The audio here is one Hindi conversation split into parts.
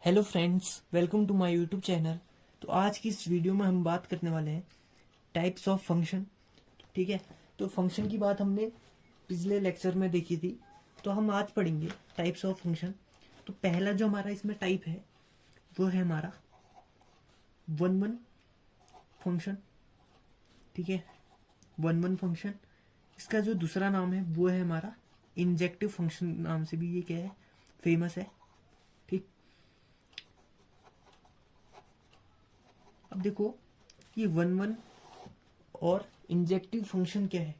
Hello friends, welcome to my YouTube channel. तो आज की इस वीडियो में हम बात करने वाले हैं टाइप्स ऑफ फंक्शन। ठीक है, तो फंक्शन की बात हमने पिछले लेक्चर में देखी थी, तो हम आज पढ़ेंगे टाइप्स ऑफ फंक्शन। तो पहला जो हमारा इसमें टाइप है वो है हमारा वन वन फंक्शन। ठीक है, वन वन फंक्शन। इसका जो दूसरा नाम है वो है हमारा इंजेक्टिव फंक्शन, नाम से भी ये क्या है, फेमस है। ठीक, अब देखो ये वन वन और इंजेक्टिव फंक्शन क्या है।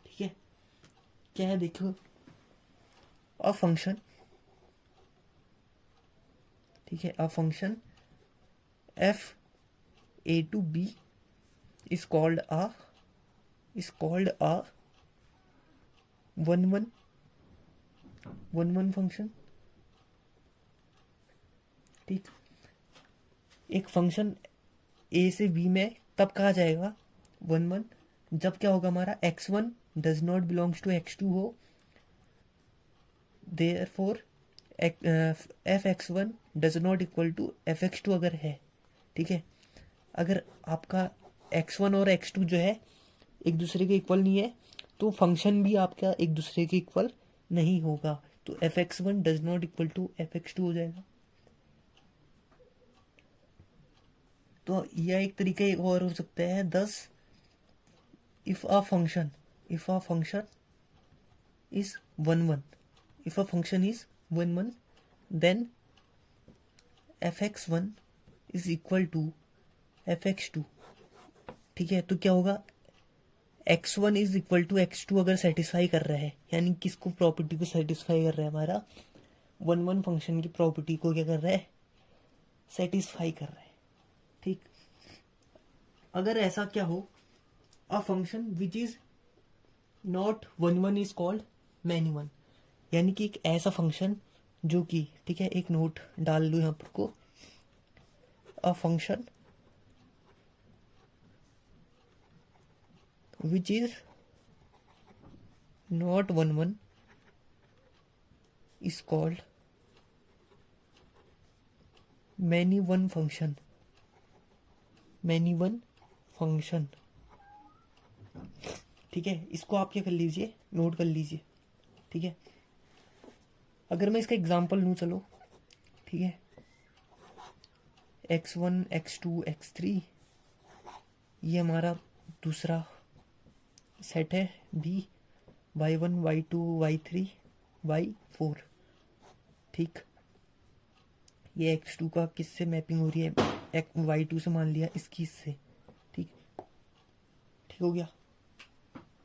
ठीक है, क्या है देखो, अ फंक्शन, ठीक है, a function f A to B is called a one one function. ठीक, एक फंक्शन ए से बी में तब कहा जाएगा वन वन जब क्या होगा, हमारा x one does not belongs to x two हो, therefore f x one does not equal to f x two अगर है। ठीक है, अगर आपका एक्स वन और एक्स टू जो है एक दूसरे के इक्वल नहीं है तो फंक्शन भी आपका एक दूसरे के इक्वल नहीं होगा, तो f x one does not equal to f x two हो जाएगा। तो यह एक तरीका एक और हो सकता है, दस if a function is one one, if a function is one then fx1 is equal to fx2। ठीक है, तो क्या होगा, x1 is equal to x2 अगर सेटिस्फाई कर रहा है, यानी किसको, प्रॉपर्टी को सेटिस्फाई कर रहा है, हमारा वन फंक्शन की प्रॉपर्टी को क्या कर रहा है, सेटिस्फाई कर रहा है। ठीक, अगर ऐसा क्या हो, a function which is not one is called many one, यानी कि एक ऐसा फंक्शन जो कि, ठीक है, एक नोट डाल लो यहाँ पर को, a function which is not one is called many one function. ठीक है, इसको आप क्या कर लीजिए, नोट कर लीजिए। ठीक है, अगर मैं इसका एग्जांपल लूँ, चलो, ठीक है, x1 x2 x3 ये हमारा दूसरा सेट है, B y1 y2 y3 y4। ठीक, ये x2 का किससे मैपिंग हो रही है, y2 से मान लिया, इसकी इससे। ठीक, ठीक हो गया,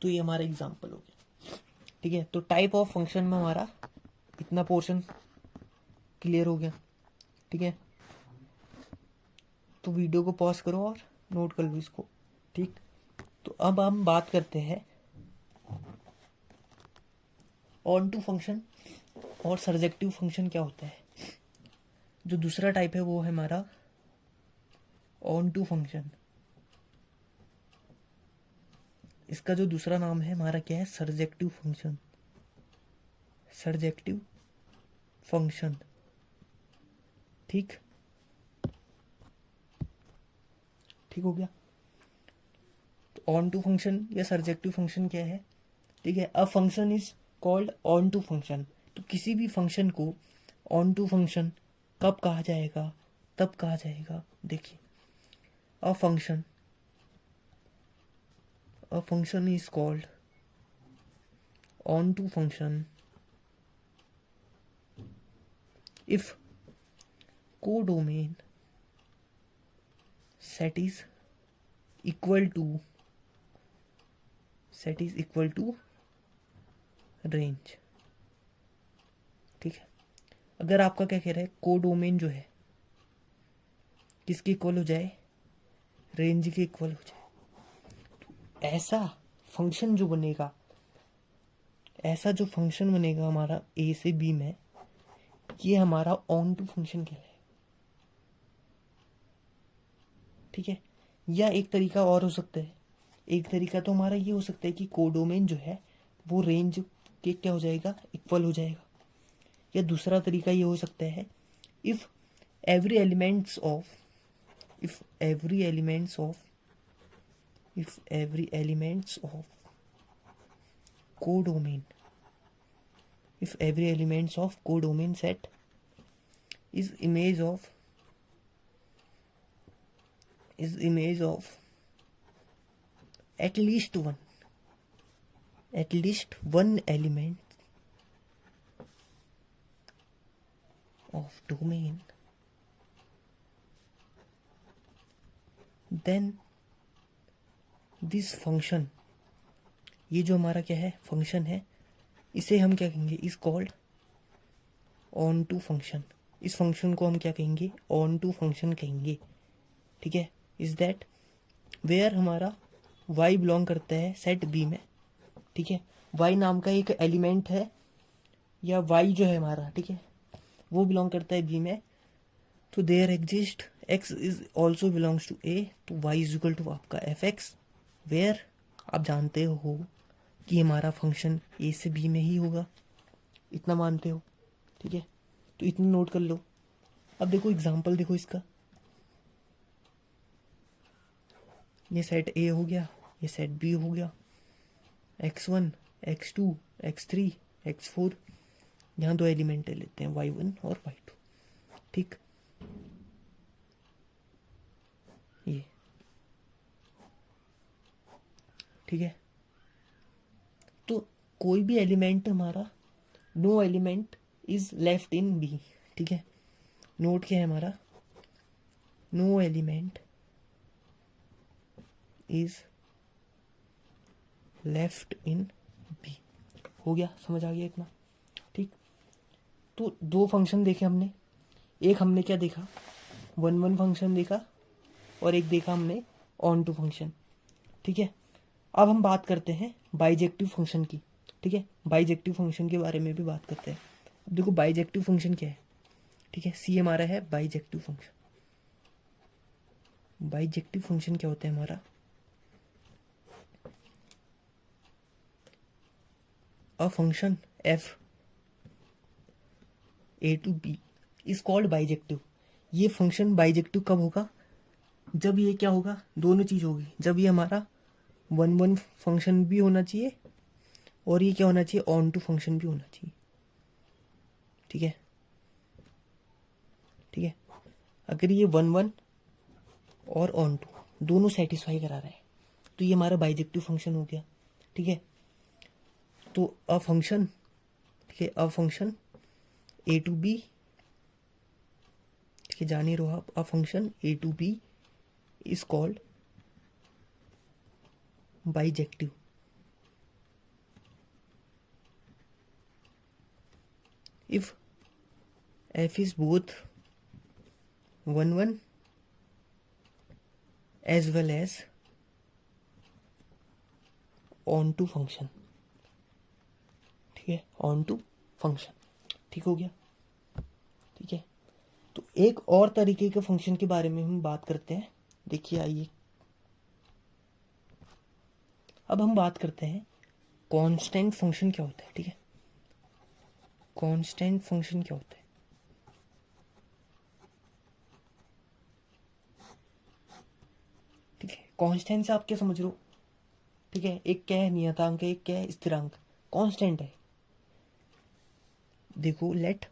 तो ये हमारा एग्जांपल हो गया। ठीक है, तो टाइप ऑफ फंक्शन में हमारा इतना पोर्शन क्लियर हो गया। ठीक है, तो वीडियो को पॉज करो और नोट कर लो इसको। ठीक, तो अब हम बात करते हैं ऑन टू फंक्शन और सर्जेक्टिव फंक्शन क्या होता है। जो दूसरा टाइप है वो है हमारा ऑन टू फंक्शन। इसका जो दूसरा नाम है हमारा क्या है, सर्जेक्टिव फंक्शन। ठीक, ठीक हो गया। तो ऑन टू फंक्शन या सर्जेक्टिव फंक्शन क्या है, ठीक है, a function is called onto function. तो किसी भी फंक्शन को ऑन टू फंक्शन कब कहा जाएगा, तब कहा जाएगा, देखिए, a function is called onto function if codomain set is equal to range। ठीक है, अगर आपका क्या कह रहा है, कोडोमेन जो है किसके इक्वल हो जाए, रेंज के इक्वल हो जाए, तो ऐसा फंक्शन जो बनेगा, हमारा ए से बी में, ये हमारा ऑन टू फंक्शन कहलाए। ठीक है, या एक तरीका और हो सकता है, एक तरीका तो हमारा ये हो सकता है कि कोडोमेन जो है वो रेंज के क्या हो जाएगा, इक्वल हो जाएगा। या दूसरा तरीका ये हो सकता है, if every elements of if every elements of codomain if every elements of codomain set is image of at least one element of domain, then this function, ये जो हमारा क्या है फंक्शन है, इसे हम क्या कहेंगे, is called onto function. इस फंक्शन को हम क्या कहेंगे, ऑन टू फंक्शन कहेंगे। ठीक है, इज दैट वेयर हमारा y बिलोंग करता है सेट बी में। ठीक है, y नाम का एक एलिमेंट है या y जो है हमारा, ठीक है, वो बिलोंग करता है बी में। तो there exist x is also belongs to a, तो y इज इक्वल टू आपका एफ एक्स, वेयर आप जानते हो कि हमारा फंक्शन a से b में ही होगा, इतना मानते हो। ठीक है, तो इतना नोट कर लो। अब देखो एग्जांपल देखो इसका, ये सेट A हो गया, ये सेट B हो गया, x1 x2 x3 x4, यहाँ दो एलिमेंट लेते हैं y1 और y2। ठीक, ये ठीक है, तो कोई भी एलिमेंट हमारा, no element is left in B. ठीक है, नोट क्या है हमारा, no element is left in B. हो गया, समझ आ गया इतना। ठीक, तो दो फंक्शन देखे हमने, एक हमने क्या देखा, वन फंक्शन देखा, और एक देखा हमने ऑन टू फंक्शन। ठीक है, अब हम बात करते हैं बाइजेक्टिव फंक्शन की। ठीक है, बाइजेक्टिव फंक्शन के बारे में भी बात करते हैं। अब देखो बाइजेक्टिव फंक्शन क्या है। ठीक है, सी हमारा है बाइजेक्टिव फंक्शन। बाइजेक्टिव फंक्शन क्या होता है हमारा, a function f a to b is called bijective। ये फंक्शन बाइजेक्टिव कब होगा, जब ये क्या होगा, दोनों चीज होगी। जब ये हमारा वन फंक्शन भी होना चाहिए और ये क्या होना चाहिए, ऑन टू फंक्शन भी होना चाहिए। ठीक है, ठीक है, अगर ये वन और ऑन टू दोनों सेटिस्फाई करा रहे हैं तो ये हमारा बाइजेक्टिव फंक्शन हो गया। ठीक है, तो अ फंक्शन, ठीक है, a function A to B, ठीक है, जान ही रहो आप, a function A to B is called bijective. If f is both one as well as onto function. ठीक है, ऑन टू फंक्शन। ठीक हो गया। ठीक है, तो एक और तरीके के फंक्शन के बारे में हम बात करते हैं। देखिए आइए, अब हम बात करते हैं कांस्टेंट फंक्शन क्या होता है। ठीक है, कांस्टेंट फंक्शन क्या होता है। ठीक है, कांस्टेंट से आप क्या समझ रहे हो। ठीक है, एक क्या है नियतांक, एक क्या है स्थिरांक, कांस्टेंट है। देखो, let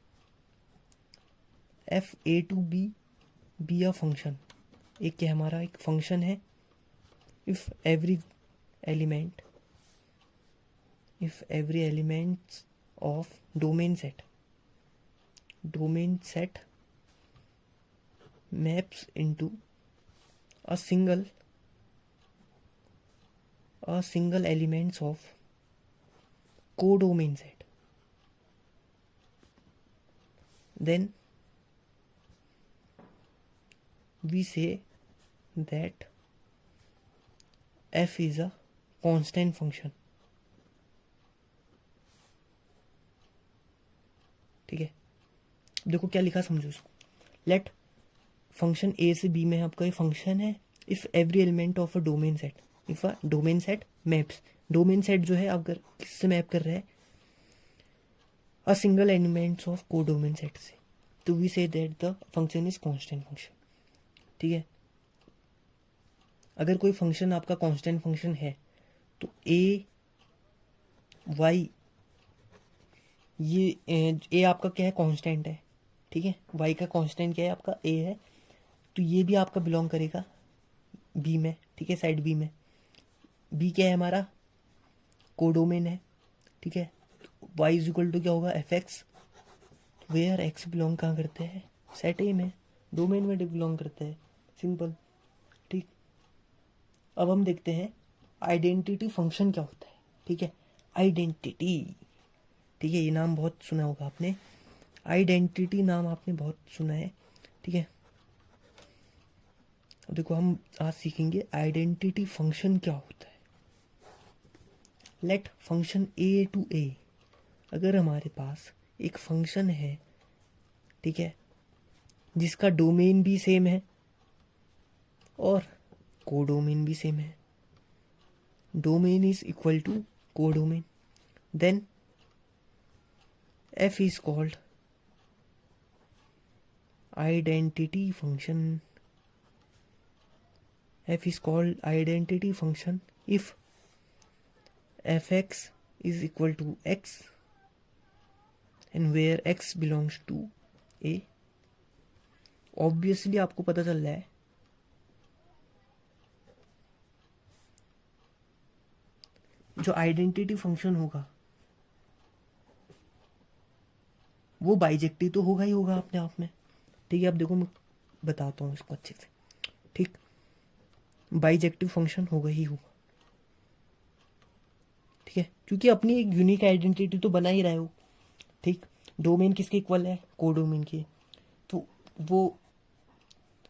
f A to B a function, एक क्या हमारा एक फंक्शन है। If every element of domain set maps into a single elements of codomain set, then we say that f is a constant function। ठीक है, देखो क्या लिखा समझो इसको। लेट फंक्शन ए से बी में आपका ये फंक्शन है। If every element of a domain set, if a domain set maps, domain set जो है अगर किससे मैप कर रहा है, a single elements of codomain set से, तो we say that the function is constant function. ठीक है, अगर कोई फंक्शन आपका कांस्टेंट फंक्शन है तो ए वाई, ये ए आपका क्या है, कांस्टेंट है। ठीक है, वाई का कांस्टेंट क्या है, आपका ए है, तो ये भी आपका बिलोंग करेगा बी में। ठीक है, साइड बी में। बी क्या है हमारा, कोडोमेन है। ठीक है, वाई इज इक्वल टू क्या होगा, F x, where X belong कहाँ करते हैं, सेट ए में, डोमेन में बिलोंग करते हैं, सिंपल। ठीक, अब हम देखते हैं आइडेंटिटी फंक्शन क्या होता है। ठीक है, आइडेंटिटी, ठीक है, ये नाम बहुत सुना होगा आपने, आइडेंटिटी नाम आपने बहुत सुना है। ठीक है, अब देखो हम आज सीखेंगे आइडेंटिटी फंक्शन क्या होता है। लेट फंक्शन ए टू ए, अगर हमारे पास एक फंक्शन है, ठीक है, जिसका डोमेन भी सेम है और कोडोमेन भी सेम है, domain is equal to codomain, then f is called identity function. F is called identity function if fx is equal to x and where x belongs to a. Obviously आपको पता चल रहा है जो आइडेंटिटी फंक्शन होगा वो बाइजेक्टिव तो होगा ही होगा अपने आप में। ठीक है, अब देखो मैं बताता हूँ इसको अच्छे से। ठीक, बाइजेक्टिव फंक्शन होगा ही होगा। ठीक है, क्योंकि अपनी एक यूनिक आइडेंटिटी तो बना ही रहे हो। ठीक, डोमेन किसके इक्वल है, कोडोमेन के, तो वो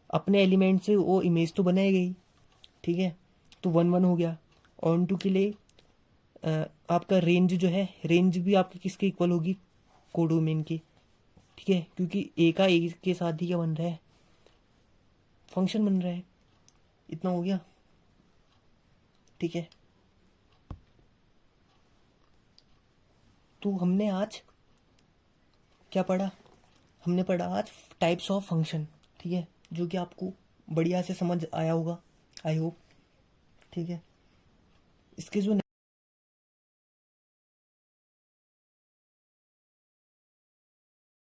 अपने एलिमेंट से वो इमेज तो बनाई गई। ठीक है, तो 1 1 हो गया। ऑन टू के लिए आपका रेंज जो है, रेंज भी आपकी किसके इक्वल होगी, कोडोमेन की। ठीक है, क्योंकि ए का ए के साथ ही क्या बन रहा है, फंक्शन बन रहा है। इतना हो गया। ठीक है, तो हमने आज क्या पढ़ा, हमने पढ़ा आज टाइप्स ऑफ फंक्शन। ठीक है, जो कि आपको बढ़िया से समझ आया होगा, आई होप। ठीक है, इसके जो